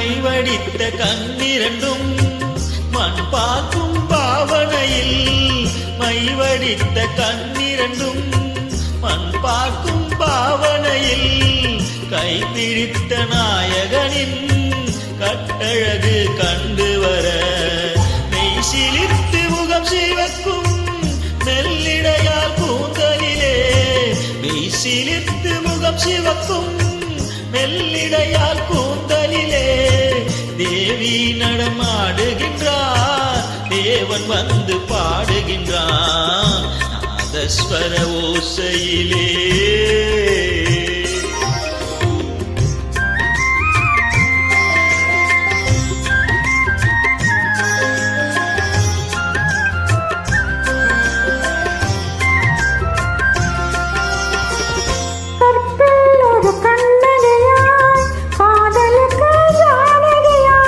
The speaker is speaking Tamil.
மைவடித்த கண்ணிரண்டும் மண் பார்க்கும் பாவனையில் மைவடித்த கண்ணிரண்டும் மண் பார்க்கும் பாவனையில் கைப்பிடித்த நாயகனின் கட்டழகு கண்டு வர மெய் சிலிர்த்து முகம் சிவக்கும் மெல்லிடையால் கூந்தலிலே மெய் சிலிர்த்து முகம் சிவக்கும் மெல்லிடையால் கூந்தலிலே தேவி நடமாடுகின்றார் தேவன் வந்து பாடுகின்றான் நாதஸ்வர ஓசையிலே